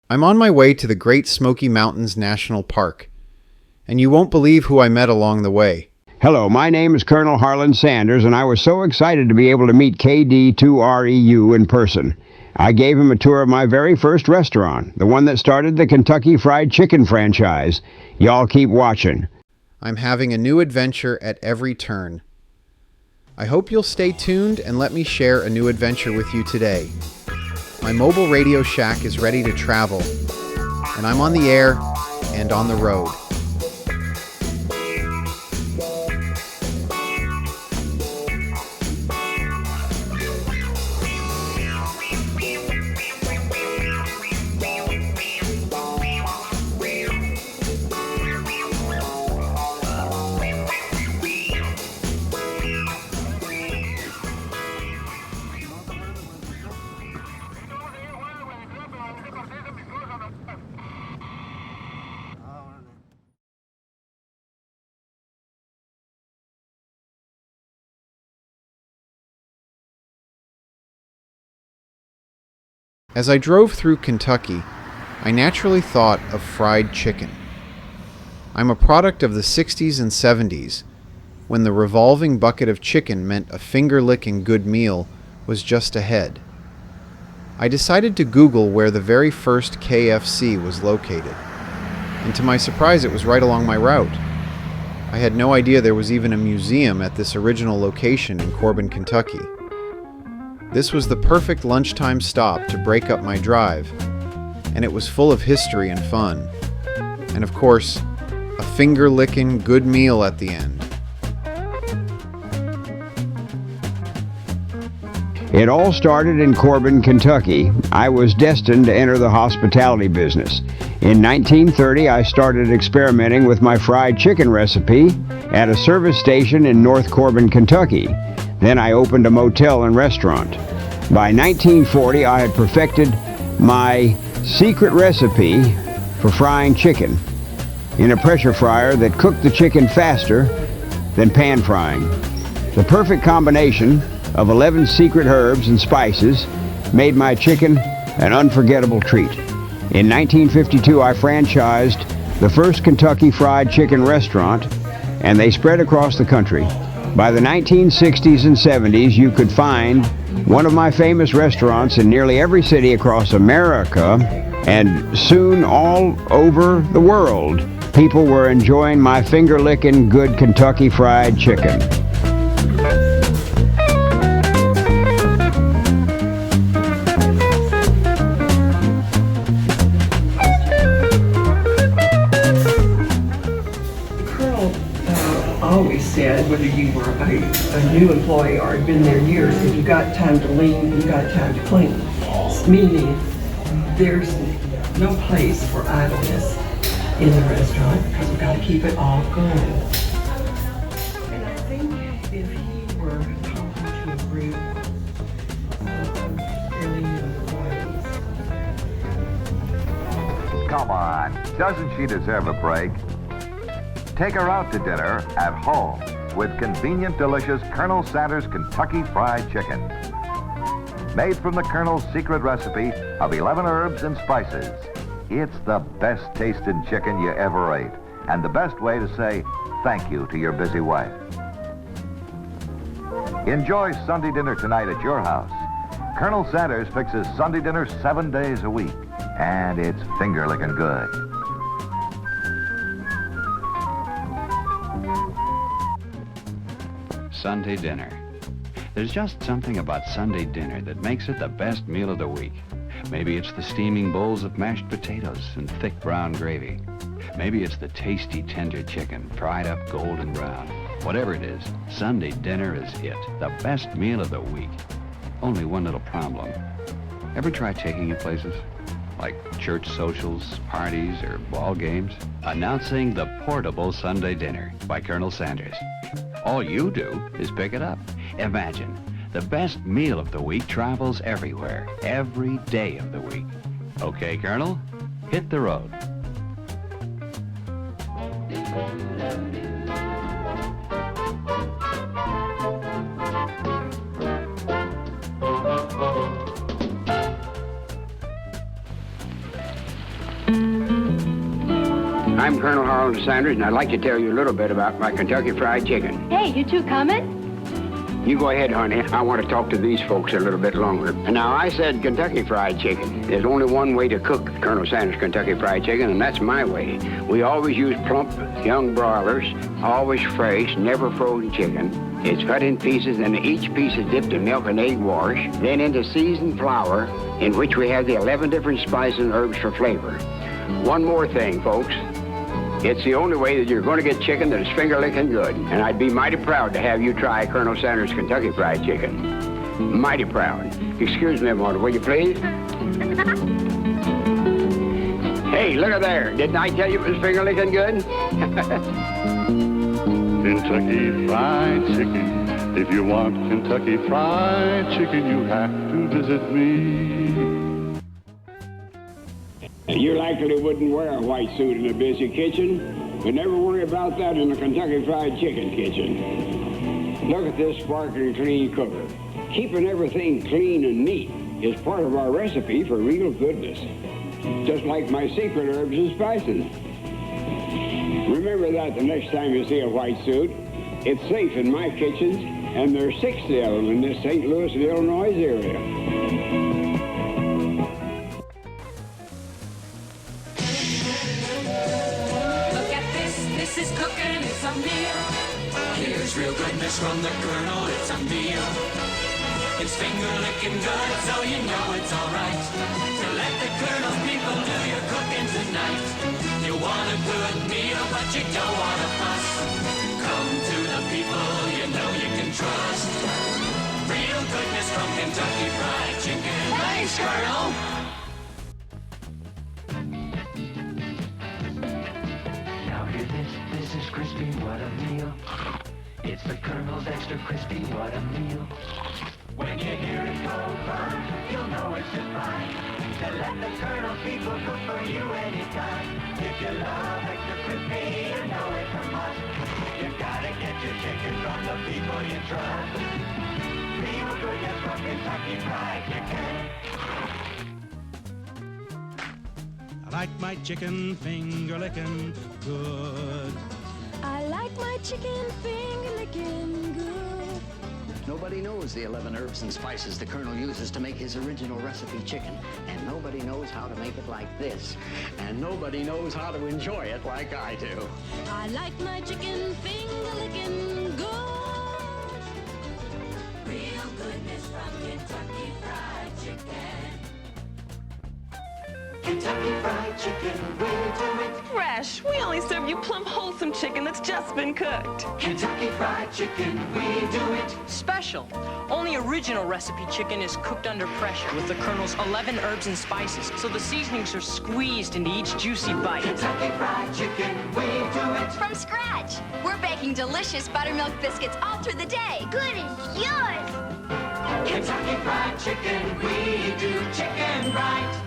I'm on my way to the Great Smoky Mountains National Park, and you won't believe who I met along the way. Hello, my name is Colonel Harlan Sanders, and I was so excited to be able to meet KD2REU in person. I gave him a tour of my very first restaurant, the one that started the Kentucky Fried Chicken franchise. Y'all keep watching. I'm having a new adventure at every turn. I hope you'll stay tuned and let me share a new adventure with you today. My mobile radio shack is ready to travel, and I'm on the air and on the road. As I drove through Kentucky, I naturally thought of fried chicken. I'm a product of the 60s and 70s, when the revolving bucket of chicken meant a finger-lickin' good meal was just ahead. I decided to Google where the very first KFC was located, and to my surprise it was right along my route. I had no idea there was even a museum at this original location in Corbin, Kentucky. This was the perfect lunchtime stop to break up my drive, and it was full of history and fun. And of course, a finger-lickin' good meal at the end. It all started in Corbin, Kentucky. I was destined to enter the hospitality business. In 1930, I started experimenting with my fried chicken recipe at a service station in North Corbin, Kentucky. Then I opened a motel and restaurant. By 1940, I had perfected my secret recipe for frying chicken in a pressure fryer that cooked the chicken faster than pan frying. The perfect combination of 11 secret herbs and spices made my chicken an unforgettable treat. In 1952, I franchised the first Kentucky Fried Chicken restaurant, and they spread across the country. By the 1960s and 70s, you could find one of my famous restaurants in nearly every city across America, and soon all over the world, people were enjoying my finger-lickin' good Kentucky Fried Chicken. Always said, whether you were a new employee or had been there years, if you got time to lean, you got time to clean. Meaning, there's no place for idleness in the restaurant because we've got to keep it all going. And I think if he were talking to a group of fairly new employees. Come on, doesn't she deserve a break? Take her out to dinner at home with convenient, delicious Colonel Sanders Kentucky Fried Chicken. Made from the Colonel's secret recipe of 11 herbs and spices. It's the best tasting chicken you ever ate, and the best way to say thank you to your busy wife. Enjoy Sunday dinner tonight at your house. Colonel Sanders fixes Sunday dinner 7 days a week, and it's finger-lickin' good. Sunday dinner. There's just something about Sunday dinner that makes it the best meal of the week. Maybe it's the steaming bowls of mashed potatoes and thick brown gravy. Maybe it's the tasty, tender chicken, fried up golden brown. Whatever it is, Sunday dinner is it, the best meal of the week. Only one little problem. Ever try taking it places? Like church socials, parties, or ball games? Announcing the portable Sunday dinner by Colonel Sanders. All you do is pick it up. Imagine, the best meal of the week travels everywhere, every day of the week. Okay, Colonel, hit the road. I'm Colonel Harold Sanders, and I'd like to tell you a little bit about my Kentucky Fried Chicken. Hey, you two coming? You go ahead, honey. I want to talk to these folks a little bit longer. And now, I said Kentucky Fried Chicken. There's only one way to cook Colonel Sanders Kentucky Fried Chicken, and that's my way. We always use plump, young broilers, always fresh, never frozen chicken. It's cut in pieces, and each piece is dipped in milk and egg wash, then into seasoned flour, in which we have the 11 different spices and herbs for flavor. One more thing, folks. It's the only way that you're going to get chicken that is finger-lickin' good. And I'd be mighty proud to have you try Colonel Sanders Kentucky Fried Chicken. Mighty proud. Excuse me a moment, will you please? Hey, look at there. Didn't I tell you it was finger-lickin' good? Kentucky Fried Chicken. If you want Kentucky Fried Chicken, you have to visit me. You likely wouldn't wear a white suit in a busy kitchen, but never worry about that in the Kentucky Fried Chicken kitchen. Look at this sparkling clean cooker. Keeping everything clean and neat is part of our recipe for real goodness. Just like my secret herbs and spices. Remember that the next time you see a white suit. It's safe in my kitchens, and there's 60 of them in this St. Louis and Illinois area. This is cooking, it's a meal. Here's real goodness from the Colonel, it's a meal. It's finger-licking good, so you know it's alright. To let the Colonel's people do your cooking tonight. You want a good meal, but you don't want a fuss. Come to the people you know you can trust. Real goodness from Kentucky Fried Chicken. Thanks, Colonel! This is crispy, what a meal. It's the Colonel's extra crispy, what a meal. When you hear it go burn, you'll know it's just fine. To let the Colonel people cook for you anytime. If you love extra crispy, you know it's a must. You gotta get your chicken from the people you trust. Real good, yes, from Kentucky Fried Chicken. I like my chicken finger-lickin' good. I like my chicken finger-lickin' good. Nobody knows the 11 herbs and spices the Colonel uses to make his original recipe chicken. And nobody knows how to make it like this. And nobody knows how to enjoy it like I do. I like my chicken finger-lickin' good. Real goodness from Kentucky Fried Chicken. Kentucky Fried Chicken, we do it. Fresh. We only serve you plump, wholesome chicken that's just been cooked. Kentucky Fried Chicken, we do it. Special. Only original recipe chicken is cooked under pressure with the Colonel's 11 herbs and spices, so the seasonings are squeezed into each juicy bite. Kentucky Fried Chicken, we do it. From scratch. We're baking delicious buttermilk biscuits all through the day. Good as yours. Kentucky Fried Chicken, we do chicken right.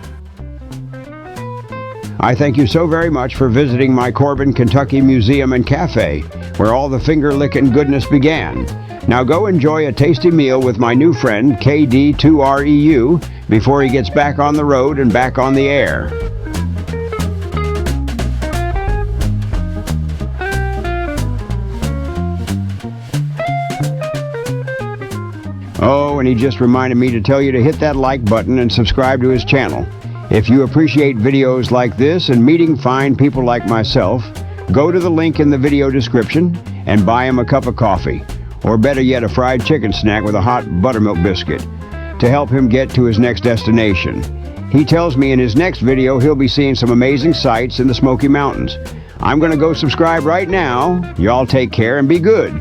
I thank you so very much for visiting my Corbin, Kentucky Museum and Cafe, where all the finger-licking goodness began. Now go enjoy a tasty meal with my new friend, KD2REU, before he gets back on the road and back on the air. Oh, and he just reminded me to tell you to hit that like button and subscribe to his channel. If you appreciate videos like this and meeting fine people like myself, go to the link in the video description and buy him a cup of coffee, or better yet, a fried chicken snack with a hot buttermilk biscuit, to help him get to his next destination. He tells me in his next video he'll be seeing some amazing sights in the Smoky Mountains. I'm going to go subscribe right now. Y'all take care and be good.